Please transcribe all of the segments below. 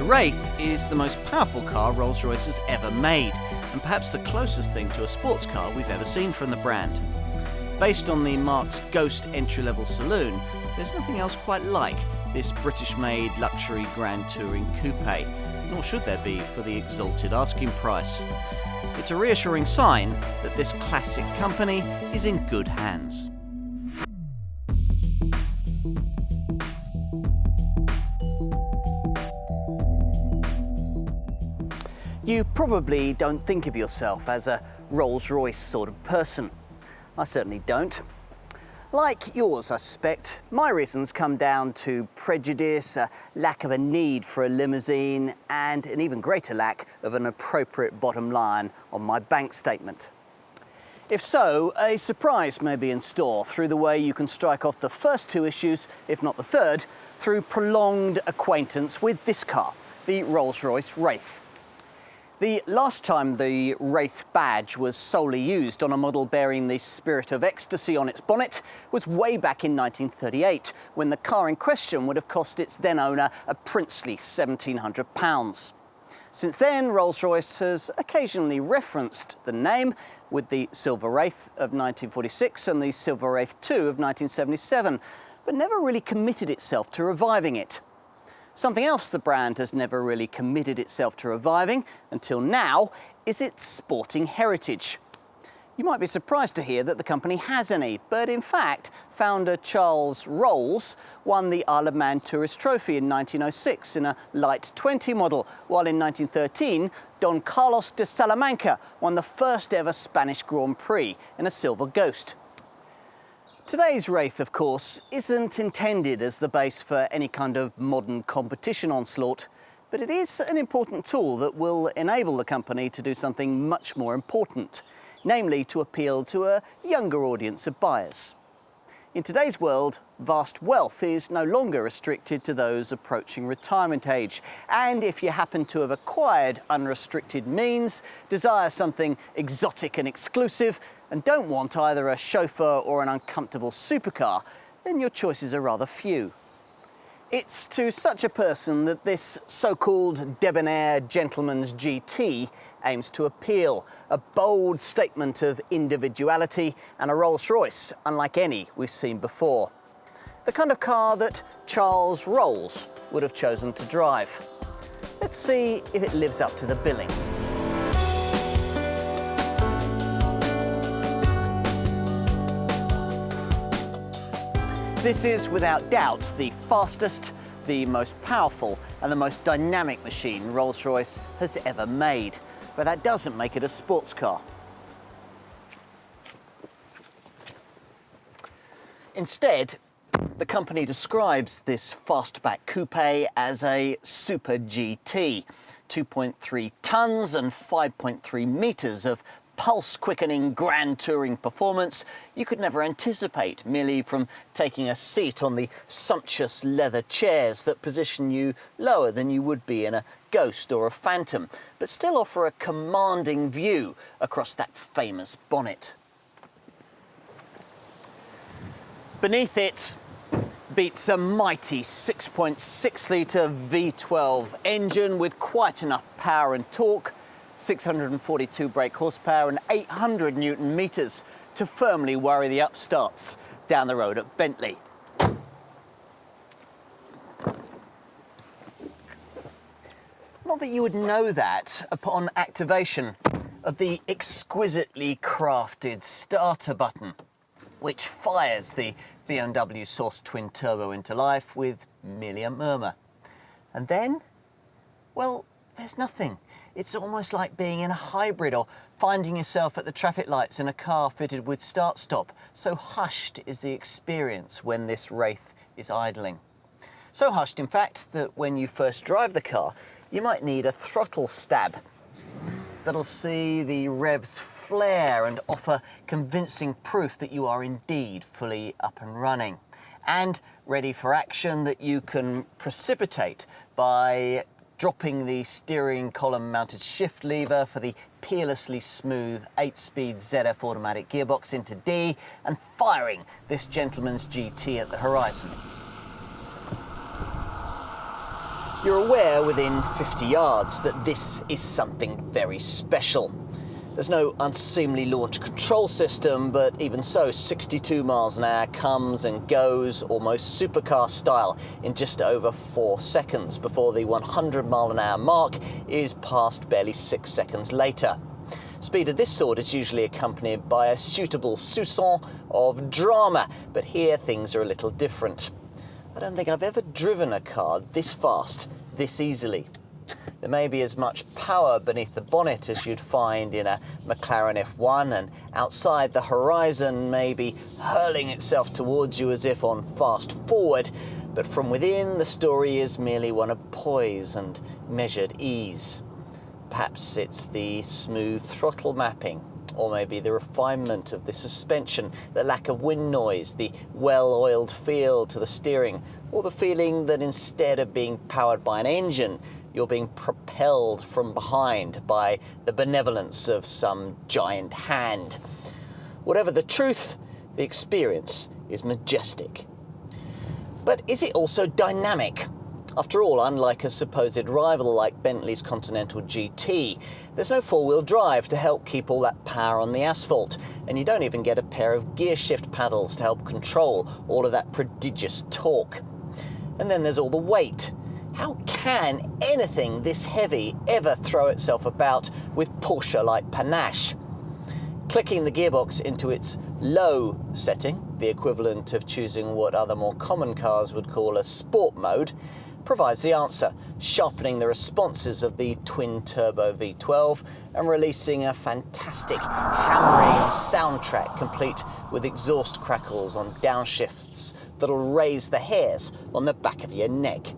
Wraith is the most powerful car Rolls Royce has ever made, and perhaps the closest thing to a sports car we've ever seen from the brand. Based on the marque's Ghost entry-level saloon, there's nothing else quite like this British-made luxury grand touring coupe, nor should there be for the exalted asking price. It's a reassuring sign that this classic company is in good hands. You probably don't think of yourself as a Rolls Royce sort of person. I certainly don't. Like yours, I suspect, my reasons come down to prejudice, a lack of a need for a limousine, and an even greater lack of an appropriate bottom line on my bank statement. If so, a surprise may be in store through the way you can strike off the first two issues, if not the third, through prolonged acquaintance with this car, the Rolls Royce Wraith. The last time the Wraith badge was solely used on a model bearing the Spirit of Ecstasy on its bonnet was way back in 1938, when the car in question would have cost its then owner a princely £1,700. Since then, Rolls-Royce has occasionally referenced the name with the Silver Wraith of 1946 and the Silver Wraith II of 1977, but never really committed itself to reviving it. Something else the brand has never really committed itself to reviving, until now, is its sporting heritage. You might be surprised to hear that the company has any, but in fact, founder Charles Rolls won the Isle of Man Tourist Trophy in 1906 in a light 20 model, while in 1913, Don Carlos de Salamanca won the first ever Spanish Grand Prix in a silver Ghost. Today's Wraith, of course, isn't intended as the base for any kind of modern competition onslaught, but it is an important tool that will enable the company to do something much more important, namely to appeal to a younger audience of buyers. In today's world, vast wealth is no longer restricted to those approaching retirement age, and if you happen to have acquired unrestricted means, desire something exotic and exclusive, and don't want either a chauffeur or an uncomfortable supercar, then your choices are rather few. It's to such a person that this so-called debonair gentleman's GT aims to appeal, a bold statement of individuality and a Rolls-Royce unlike any we've seen before. The kind of car that Charles Rolls would have chosen to drive. Let's see if it lives up to the billing. This is without doubt the fastest, the most powerful and the most dynamic machine Rolls-Royce has ever made. But that doesn't make it a sports car. Instead, the company describes this fastback coupe as a super GT, 2.3 tonnes and 5.3 metres of pulse-quickening grand touring performance you could never anticipate merely from taking a seat on the sumptuous leather chairs that position you lower than you would be in a Ghost or a Phantom, but still offer a commanding view across that famous bonnet. Beneath it beats a mighty 6.6-litre V12 engine with quite enough power and torque, 642 brake horsepower and 800 Newton meters to firmly worry the upstarts down the road at Bentley. Not that you would know that upon activation of the exquisitely crafted starter button, which fires the BMW Source twin turbo into life with merely a murmur. And then, well, there's nothing. It's almost like being in a hybrid or finding yourself at the traffic lights in a car fitted with start-stop. So hushed is the experience when this Wraith is idling. So hushed, in fact, that when you first drive the car, you might need a throttle stab that'll see the revs flare and offer convincing proof that you are indeed fully up and running and ready for action that you can precipitate by dropping the steering column mounted shift lever for the peerlessly smooth 8-speed ZF automatic gearbox into D and firing this gentleman's GT at the horizon. You're aware within 50 yards that this is something very special. There's no unseemly launch control system, but even so, 62 miles an hour comes and goes almost supercar style in just over 4 seconds before the 100 mile an hour mark is passed barely 6 seconds later. Speed of this sort is usually accompanied by a suitable soupçon of drama, but here things are a little different. I don't think I've ever driven a car this fast, this easily. There may be as much power beneath the bonnet as you'd find in a McLaren F1, and outside the horizon may be hurling itself towards you as if on fast forward, but from within the story is merely one of poise and measured ease. Perhaps it's the smooth throttle mapping, or maybe the refinement of the suspension, the lack of wind noise, the well-oiled feel to the steering, or the feeling that instead of being powered by an engine, you're being propelled from behind by the benevolence of some giant hand. Whatever the truth, the experience is majestic. But is it also dynamic? After all, unlike a supposed rival like Bentley's Continental GT, there's no four-wheel drive to help keep all that power on the asphalt, and you don't even get a pair of gear shift paddles to help control all of that prodigious torque. And then there's all the weight. How can anything this heavy ever throw itself about with Porsche-like panache? Clicking the gearbox into its low setting, the equivalent of choosing what other more common cars would call a sport mode, provides the answer, sharpening the responses of the twin-turbo V12 and releasing a fantastic hammering soundtrack complete with exhaust crackles on downshifts that'll raise the hairs on the back of your neck.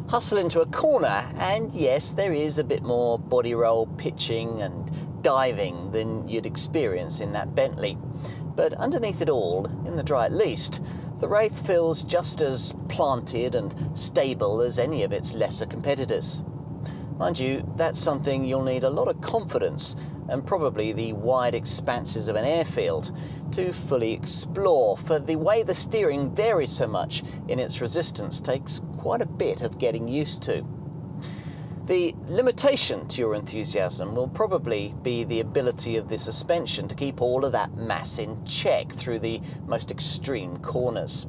Hustle into a corner and yes, there is a bit more body roll, pitching and diving than you'd experience in that Bentley. But underneath it all, in the dry at least, the Wraith feels just as planted and stable as any of its lesser competitors. Mind you, that's something you'll need a lot of confidence and probably the wide expanses of an airfield to fully explore, for the way the steering varies so much in its resistance takes quite a bit of getting used to. The limitation to your enthusiasm will probably be the ability of the suspension to keep all of that mass in check through the most extreme corners.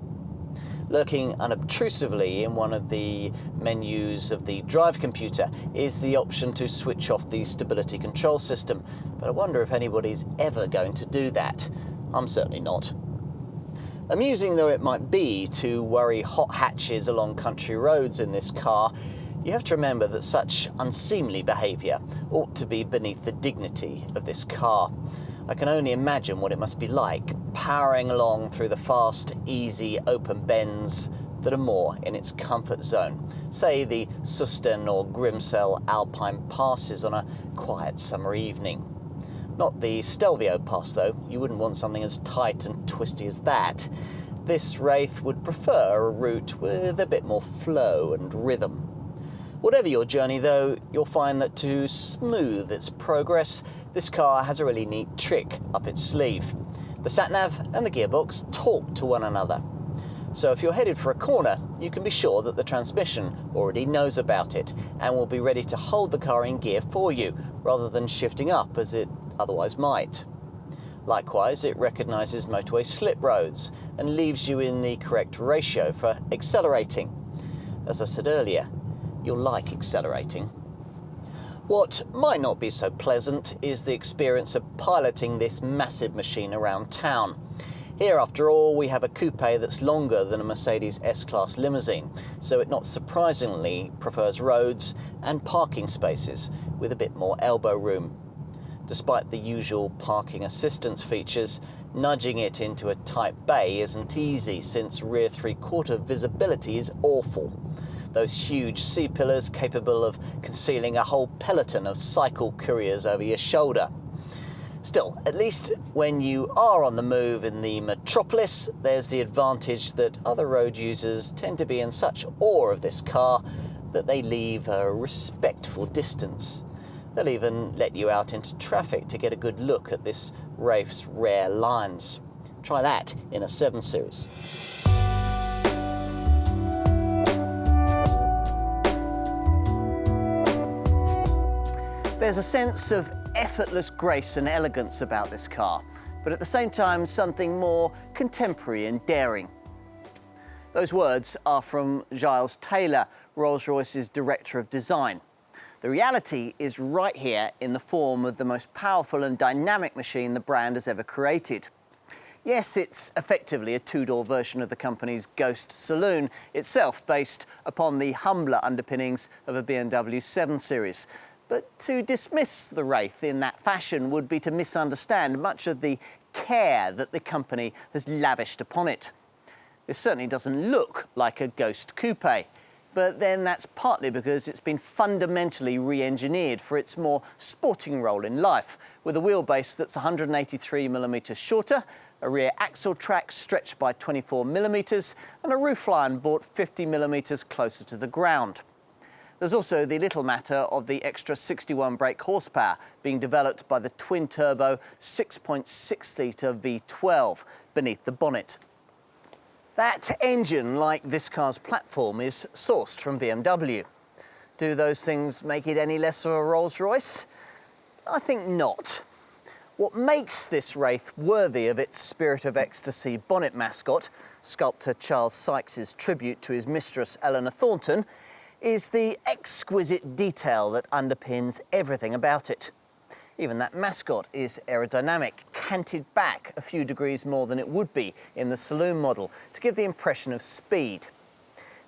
Lurking unobtrusively in one of the menus of the drive computer is the option to switch off the stability control system, but I wonder if anybody's ever going to do that. I'm certainly not. Amusing though it might be to worry hot hatches along country roads in this car, you have to remember that such unseemly behaviour ought to be beneath the dignity of this car. I can only imagine what it must be like, powering along through the fast, easy, open bends that are more in its comfort zone. Say the Susten or Grimsel Alpine passes on a quiet summer evening. Not the Stelvio pass though, you wouldn't want something as tight and twisty as that. This Wraith would prefer a route with a bit more flow and rhythm. Whatever your journey though, you'll find that to smooth its progress, this car has a really neat trick up its sleeve. The sat-nav and the gearbox talk to one another. So if you're headed for a corner, you can be sure that the transmission already knows about it and will be ready to hold the car in gear for you, rather than shifting up as it otherwise might. Likewise, it recognises motorway slip roads and leaves you in the correct ratio for accelerating. As I said earlier, you'll like accelerating. What might not be so pleasant is the experience of piloting this massive machine around town. Here, after all, we have a coupe that's longer than a Mercedes S-Class limousine, so it not surprisingly prefers roads and parking spaces with a bit more elbow room. Despite the usual parking assistance features, nudging it into a tight bay isn't easy, since rear three-quarter visibility is awful. Those huge C-pillars capable of concealing a whole peloton of cycle couriers over your shoulder. Still, at least when you are on the move in the metropolis, there's the advantage that other road users tend to be in such awe of this car that they leave a respectful distance. They'll even let you out into traffic to get a good look at this Wraith's rare lines. Try that in a 7 Series. There's a sense of effortless grace and elegance about this car, but at the same time something more contemporary and daring. Those words are from Giles Taylor, Rolls-Royce's Director of Design. The reality is right here in the form of the most powerful and dynamic machine the brand has ever created. Yes, it's effectively a two-door version of the company's Ghost Saloon, itself based upon the humbler underpinnings of a BMW 7 Series. But to dismiss the Wraith in that fashion would be to misunderstand much of the care that the company has lavished upon it. This certainly doesn't look like a Ghost coupe, but then that's partly because it's been fundamentally re-engineered for its more sporting role in life, with a wheelbase that's 183mm shorter, a rear axle track stretched by 24mm, and a roofline brought 50mm closer to the ground. There's also the little matter of the extra 61 brake horsepower being developed by the twin-turbo 6.6-litre V12 beneath the bonnet. That engine, like this car's platform, is sourced from BMW. Do those things make it any less of a Rolls-Royce? I think not. What makes this Wraith worthy of its Spirit of Ecstasy bonnet mascot, sculptor Charles Sykes' tribute to his mistress Eleanor Thornton, is the exquisite detail that underpins everything about it. Even that mascot is aerodynamic, canted back a few degrees more than it would be in the saloon model to give the impression of speed.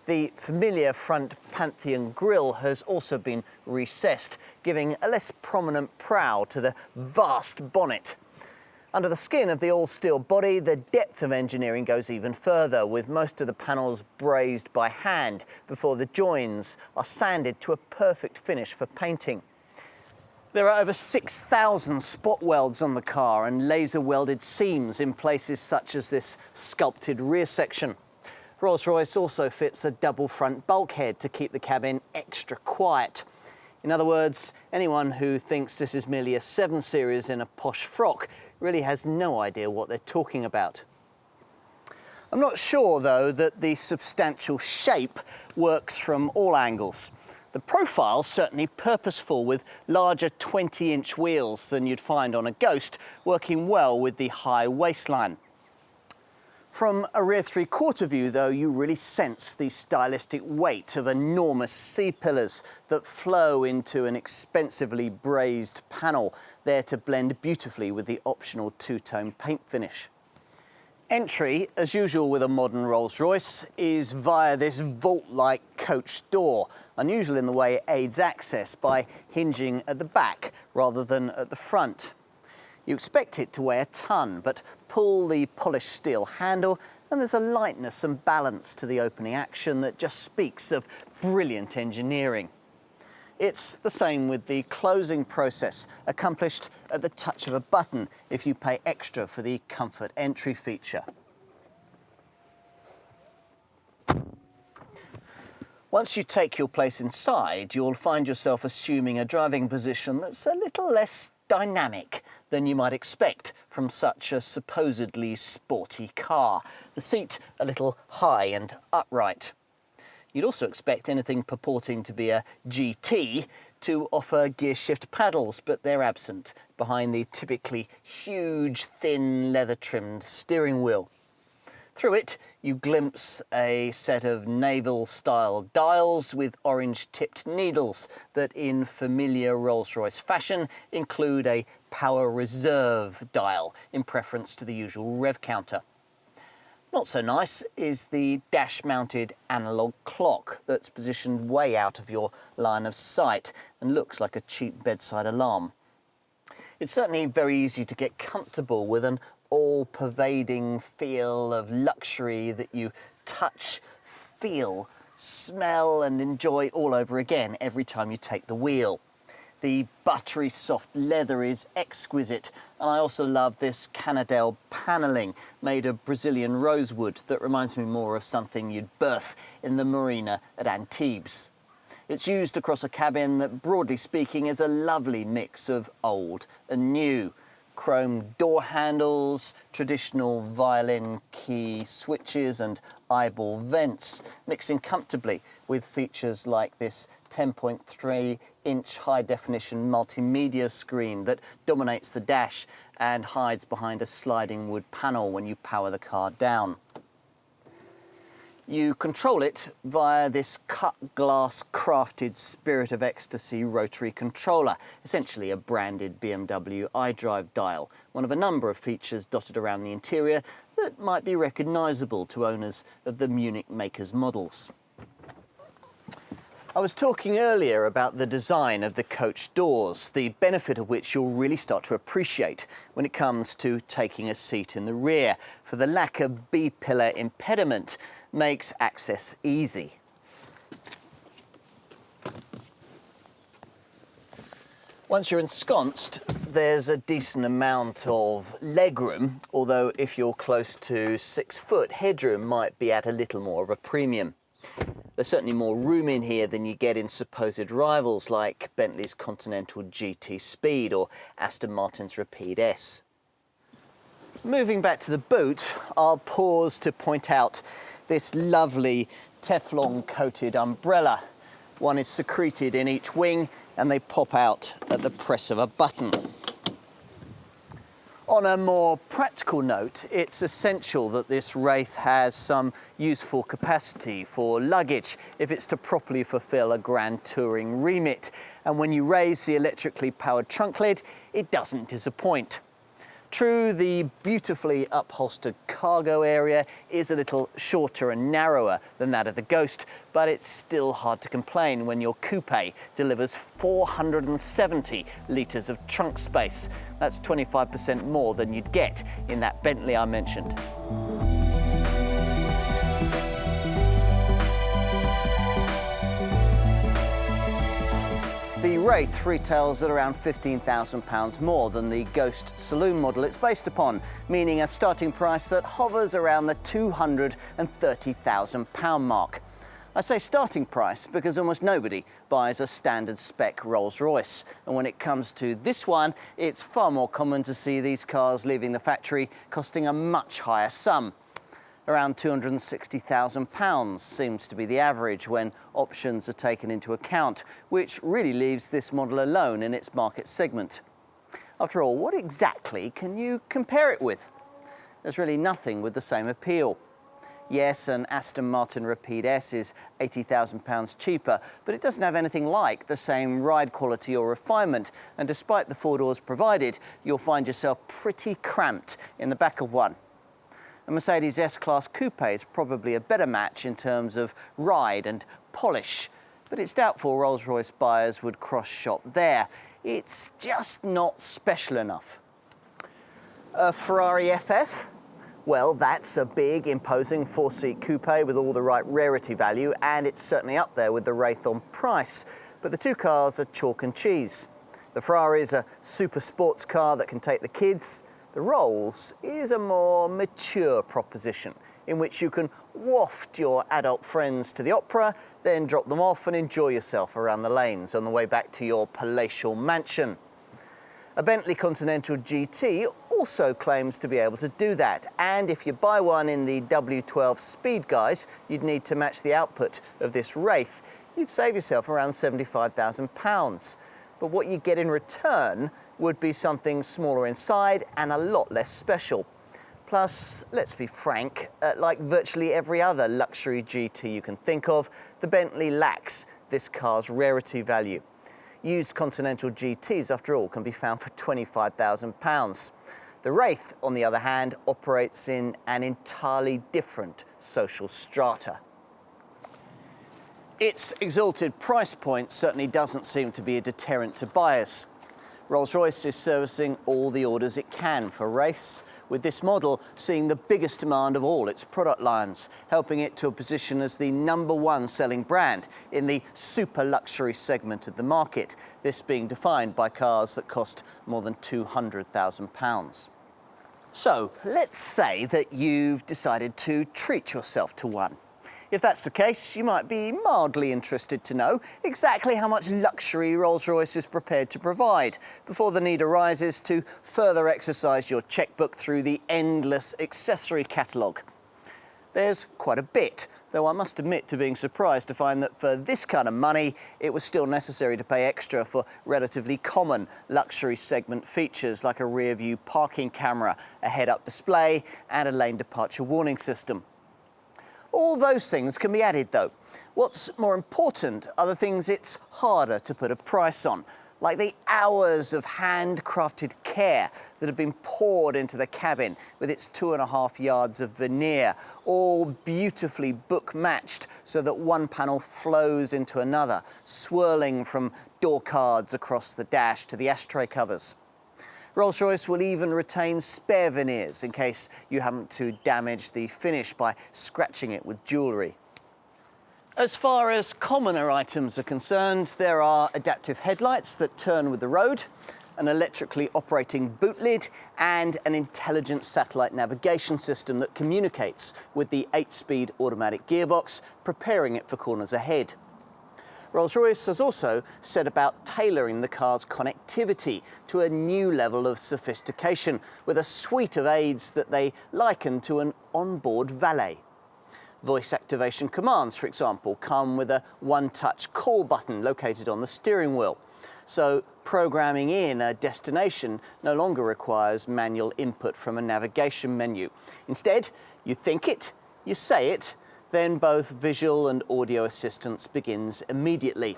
The familiar front Pantheon grille has also been recessed, giving a less prominent prow to the vast bonnet. Under the skin of the all-steel body, the depth of engineering goes even further, with most of the panels brazed by hand before the joins are sanded to a perfect finish for painting. There are over 6,000 spot welds on the car and laser-welded seams in places such as this sculpted rear section. Rolls-Royce also fits a double front bulkhead to keep the cabin extra quiet. In other words, anyone who thinks this is merely a 7 Series in a posh frock really has no idea what they're talking about. I'm not sure, though, that the substantial shape works from all angles. The profile's certainly purposeful, with larger 20-inch wheels than you'd find on a Ghost, working well with the high waistline. From a rear three-quarter view, though, you really sense the stylistic weight of enormous C-pillars that flow into an expensively brazed panel, there to blend beautifully with the optional two-tone paint finish. Entry, as usual with a modern Rolls-Royce, is via this vault-like coach door, unusual in the way it aids access by hinging at the back rather than at the front. You expect it to weigh a ton, but pull the polished steel handle and there's a lightness and balance to the opening action that just speaks of brilliant engineering. It's the same with the closing process, accomplished at the touch of a button if you pay extra for the comfort entry feature. Once you take your place inside, you'll find yourself assuming a driving position that's a little less dynamic than you might expect from such a supposedly sporty car. The seat a little high and upright. You'd also expect anything purporting to be a GT to offer gear shift paddles, but they're absent behind the typically huge, thin, leather-trimmed steering wheel. Through it, you glimpse a set of naval-style dials with orange-tipped needles that, in familiar Rolls-Royce fashion, include a power reserve dial in preference to the usual rev counter. Not so nice is the dash-mounted analogue clock that's positioned way out of your line of sight and looks like a cheap bedside alarm. It's certainly very easy to get comfortable with an all-pervading feel of luxury that you touch, feel, smell and enjoy all over again every time you take the wheel. The buttery soft leather is exquisite, and I also love this Canadell panelling made of Brazilian rosewood that reminds me more of something you'd berth in the marina at Antibes. It's used across a cabin that, broadly speaking, is a lovely mix of old and new. chrome door handles, traditional violin key switches and eyeball vents, mixing comfortably with features like this 10.3-inch high-definition multimedia screen that dominates the dash and hides behind a sliding wood panel when you power the car down. You control it via this cut glass crafted Spirit of Ecstasy rotary controller, essentially a branded BMW iDrive dial, one of a number of features dotted around the interior that might be recognisable to owners of the Munich makers' models. I was talking earlier about the design of the coach doors, the benefit of which you'll really start to appreciate when it comes to taking a seat in the rear, for the lack of B-pillar impediment makes access easy. Once you're ensconced, there's a decent amount of legroom, although if you're close to 6 foot, headroom might be at a little more of a premium. There's certainly more room in here than you get in supposed rivals like Bentley's Continental GT Speed or Aston Martin's Rapide S. Moving back to the boot, I'll pause to point out this lovely Teflon coated umbrella. One is secreted in each wing and they pop out at the press of a button. On a more practical note, it's essential that this Wraith has some useful capacity for luggage if it's to properly fulfill a grand touring remit. And when you raise the electrically powered trunk lid, it doesn't disappoint. True, the beautifully upholstered cargo area is a little shorter and narrower than that of the Ghost, but it's still hard to complain when your coupe delivers 470 litres of trunk space. That's 25% more than you'd get in that Bentley I mentioned. The Wraith retails at around £15,000 more than the Ghost saloon model it's based upon, meaning a starting price that hovers around the £230,000 mark. I say starting price because almost nobody buys a standard spec Rolls Royce, and when it comes to this one, it's far more common to see these cars leaving the factory costing a much higher sum. Around £260,000 seems to be the average when options are taken into account, which really leaves this model alone in its market segment. After all, what exactly can you compare it with? There's really nothing with the same appeal. Yes, an Aston Martin Rapide S is £80,000 cheaper, but it doesn't have anything like the same ride quality or refinement, and despite the 4 doors provided, you'll find yourself pretty cramped in the back of one. A Mercedes S-Class Coupe is probably a better match in terms of ride and polish, but it's doubtful Rolls-Royce buyers would cross-shop there. It's just not special enough. A Ferrari FF? Well, that's a big, imposing 4-seat coupe with all the right rarity value, and it's certainly up there with the Wraith on price, but the two cars are chalk and cheese. The Ferrari is a super sports car that can take the kids. The Rolls is a more mature proposition in which you can waft your adult friends to the opera, then drop them off and enjoy yourself around the lanes on the way back to your palatial mansion. A Bentley Continental GT also claims to be able to do that, and if you buy one in the W12 Speed guise, you'd need to match the output of this Wraith. You'd save yourself around £75,000. But what you get in return would be something smaller inside and a lot less special. Plus, let's be frank, like virtually every other luxury GT you can think of, the Bentley lacks this car's rarity value. Used Continental GTs, after all, can be found for £25,000. The Wraith, on the other hand, operates in an entirely different social strata. Its exalted price point certainly doesn't seem to be a deterrent to buyers. Rolls-Royce is servicing all the orders it can for Wraiths, with this model seeing the biggest demand of all its product lines, helping it to a position as the #1 selling brand in the super luxury segment of the market, this being defined by cars that cost more than £200,000. So, let's say that you've decided to treat yourself to one. If that's the case, you might be mildly interested to know exactly how much luxury Rolls-Royce is prepared to provide before the need arises to further exercise your checkbook through the endless accessory catalogue. There's quite a bit, though I must admit to being surprised to find that for this kind of money, it was still necessary to pay extra for relatively common luxury segment features like a rear-view parking camera, a head-up display and a lane departure warning system. All those things can be added though. What's more important are the things it's harder to put a price on, like the hours of handcrafted care that have been poured into the cabin with its 2.5 yards of veneer, all beautifully book matched so that one panel flows into another, swirling from door cards across the dash to the ashtray covers. Rolls-Royce will even retain spare veneers in case you happen to damage the finish by scratching it with jewellery. As far as commoner items are concerned, there are adaptive headlights that turn with the road, an electrically operating boot lid and an intelligent satellite navigation system that communicates with the 8-speed automatic gearbox, preparing it for corners ahead. Rolls-Royce has also set about tailoring the car's connectivity to a new level of sophistication with a suite of aids that they liken to an onboard valet. Voice activation commands, for example, come with a one-touch call button located on the steering wheel. So programming in a destination no longer requires manual input from a navigation menu. Instead, you think it, you say it, then both visual and audio assistance begins immediately.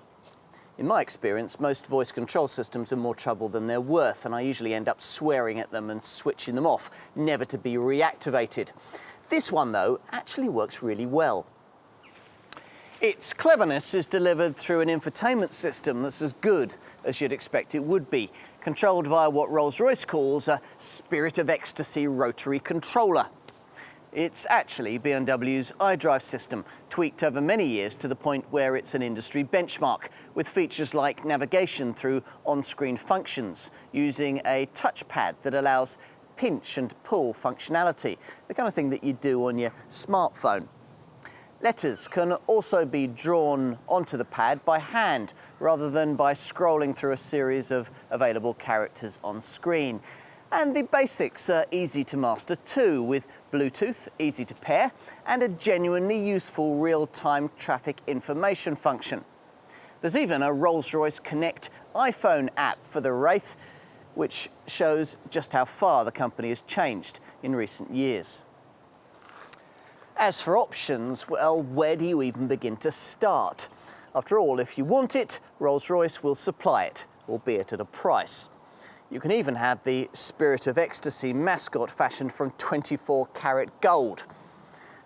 In my experience, most voice control systems are more trouble than they're worth, and I usually end up swearing at them and switching them off, never to be reactivated. This one, though, actually works really well. Its cleverness is delivered through an infotainment system that's as good as you'd expect it would be, controlled via what Rolls-Royce calls a Spirit of Ecstasy rotary controller. It's actually BMW's iDrive system, tweaked over many years to the point where it's an industry benchmark, with features like navigation through on-screen functions, using a touchpad that allows pinch and pull functionality, the kind of thing that you do on your smartphone. Letters can also be drawn onto the pad by hand, rather than by scrolling through a series of available characters on screen. And the basics are easy to master too, with Bluetooth, easy to pair, and a genuinely useful real-time traffic information function. There's even a Rolls-Royce Connect iPhone app for the Wraith, which shows just how far the company has changed in recent years. As for options, well, where do you even begin to start? After all, if you want it, Rolls-Royce will supply it, albeit at a price. You can even have the Spirit of Ecstasy mascot fashioned from 24-carat gold.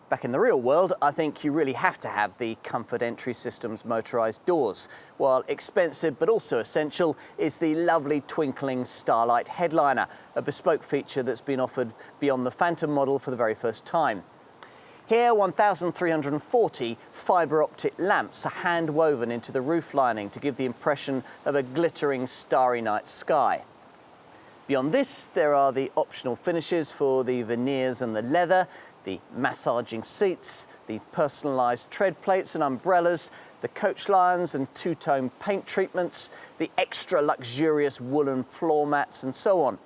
Back in the real world, I think you really have to have the Comfort Entry System's motorised doors, while expensive but also essential is the lovely twinkling Starlight headliner, a bespoke feature that's been offered beyond the Phantom model for the very first time. Here, 1,340 fibre optic lamps are hand-woven into the roof lining to give the impression of a glittering starry night sky. Beyond this, there are the optional finishes for the veneers and the leather, the massaging seats, the personalised tread plates and umbrellas, the coach lions and two-tone paint treatments, the extra luxurious woolen floor mats and so on.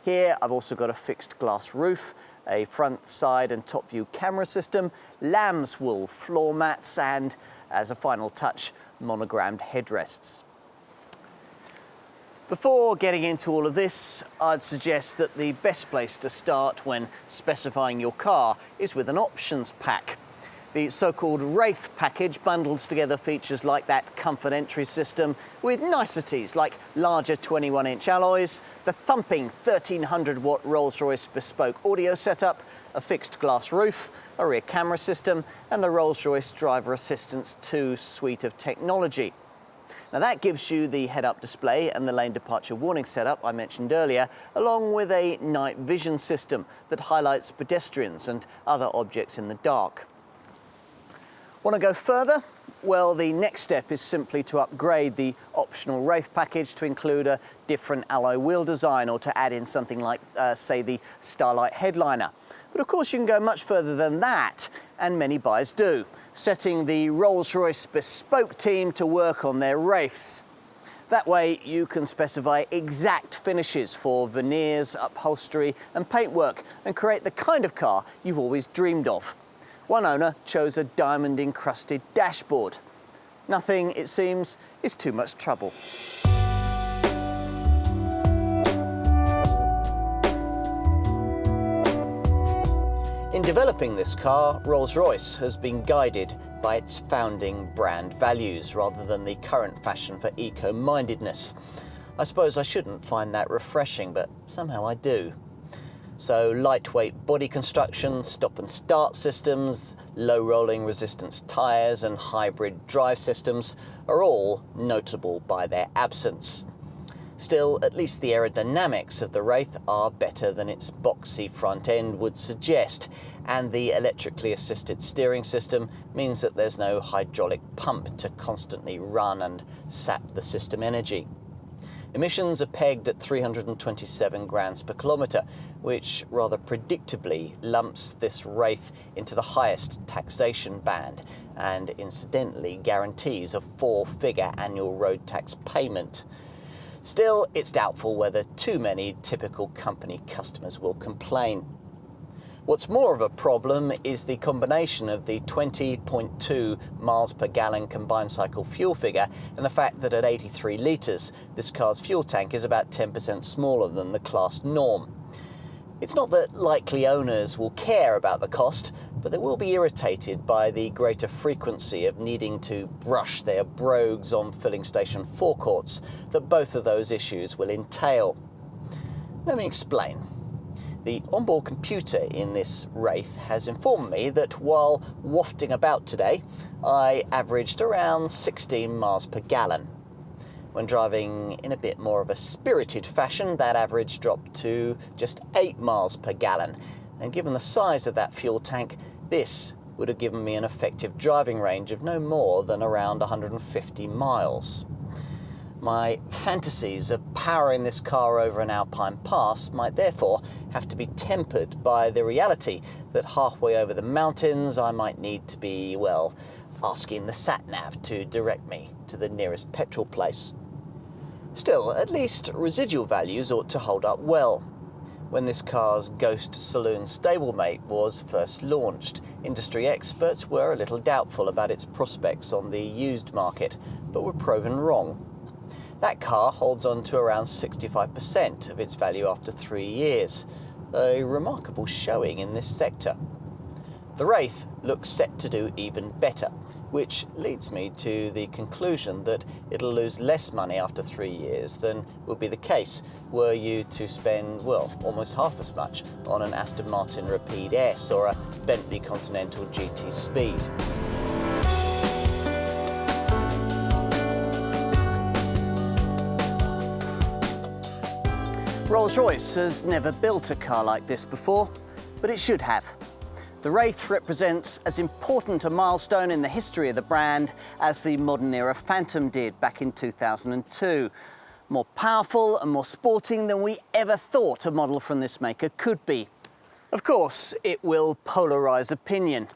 Here I've also got a fixed glass roof, a front, side and top view camera system, lamb's wool floor mats and, as a final touch, monogrammed headrests. Before getting into all of this, I'd suggest that the best place to start when specifying your car is with an options pack. The so-called Wraith package bundles together features like that Comfort Entry system with niceties like larger 21-inch alloys, the thumping 1300-watt Rolls-Royce bespoke audio setup, a fixed glass roof, a rear camera system and the Rolls-Royce Driver Assistance 2 suite of technology. Now that gives you the head-up display and the lane departure warning setup I mentioned earlier, along with a night vision system that highlights pedestrians and other objects in the dark. Want to go further? Well, the next step is simply to upgrade the optional Wraith package to include a different alloy wheel design or to add in something like, say, the Starlight headliner. But of course you can go much further than that and many buyers do, setting the Rolls Royce bespoke team to work on their Wraiths. That way you can specify exact finishes for veneers, upholstery and paintwork and create the kind of car you've always dreamed of. One owner chose a diamond-encrusted dashboard. Nothing, it seems, is too much trouble. In developing this car, Rolls-Royce has been guided by its founding brand values rather than the current fashion for eco-mindedness. I suppose I shouldn't find that refreshing, but somehow I do. So lightweight body construction, stop and start systems, low rolling resistance tyres and hybrid drive systems are all notable by their absence. Still, at least the aerodynamics of the Wraith are better than its boxy front end would suggest, and the electrically assisted steering system means that there's no hydraulic pump to constantly run and sap the system energy. Emissions are pegged at 327 grams per kilometre, which rather predictably lumps this Wraith into the highest taxation band and incidentally guarantees a 4-figure annual road tax payment. Still, it's doubtful whether too many typical company customers will complain. What's more of a problem is the combination of the 20.2 miles per gallon combined cycle fuel figure and the fact that at 83 litres, this car's fuel tank is about 10% smaller than the class norm. It's not that likely owners will care about the cost, but they will be irritated by the greater frequency of needing to brush their brogues on filling station forecourts that both of those issues will entail. Let me explain. The onboard computer in this Wraith has informed me that while wafting about today, I averaged around 16 miles per gallon. When driving in a bit more of a spirited fashion, that average dropped to just 8 miles per gallon. And given the size of that fuel tank, this would have given me an effective driving range of no more than around 150 miles. My fantasies of powering this car over an alpine pass might therefore have to be tempered by the reality that halfway over the mountains I might need to be, well, asking the sat-nav to direct me to the nearest petrol place. Still, at least residual values ought to hold up well. When this car's ghost saloon stablemate was first launched, industry experts were a little doubtful about its prospects on the used market, but were proven wrong. That car holds on to around 65% of its value after 3 years, a remarkable showing in this sector. The Wraith looks set to do even better, which leads me to the conclusion that it'll lose less money after 3 years than would be the case were you to spend, well, almost half as much on an Aston Martin Rapide S or a Bentley Continental GT Speed. Rolls-Royce has never built a car like this before, but it should have. The Wraith represents as important a milestone in the history of the brand as the modern era Phantom did back in 2002. More powerful and more sporting than we ever thought a model from this maker could be. Of course, it will polarise opinion.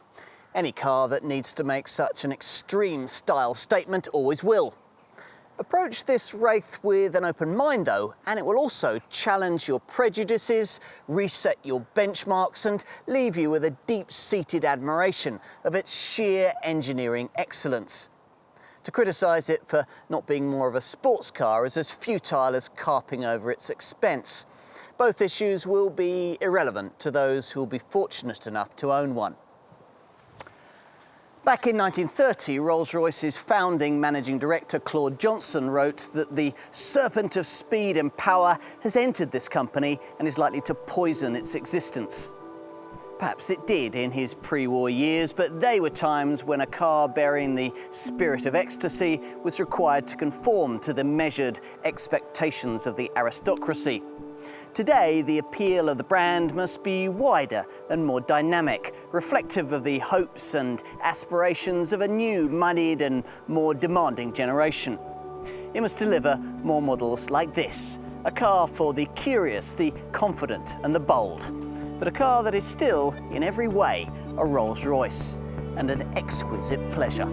Any car that needs to make such an extreme style statement always will. Approach this Wraith with an open mind though, and it will also challenge your prejudices, reset your benchmarks and leave you with a deep-seated admiration of its sheer engineering excellence. To criticise it for not being more of a sports car is as futile as carping over its expense. Both issues will be irrelevant to those who will be fortunate enough to own one. Back in 1930, Rolls-Royce's founding managing director Claude Johnson wrote that the serpent of speed and power has entered this company and is likely to poison its existence. Perhaps it did in his pre-war years, but they were times when a car bearing the Spirit of Ecstasy was required to conform to the measured expectations of the aristocracy. Today, the appeal of the brand must be wider and more dynamic, reflective of the hopes and aspirations of a new, moneyed and more demanding generation. It must deliver more models like this, a car for the curious, the confident and the bold, but a car that is still, in every way, a Rolls Royce, and an exquisite pleasure.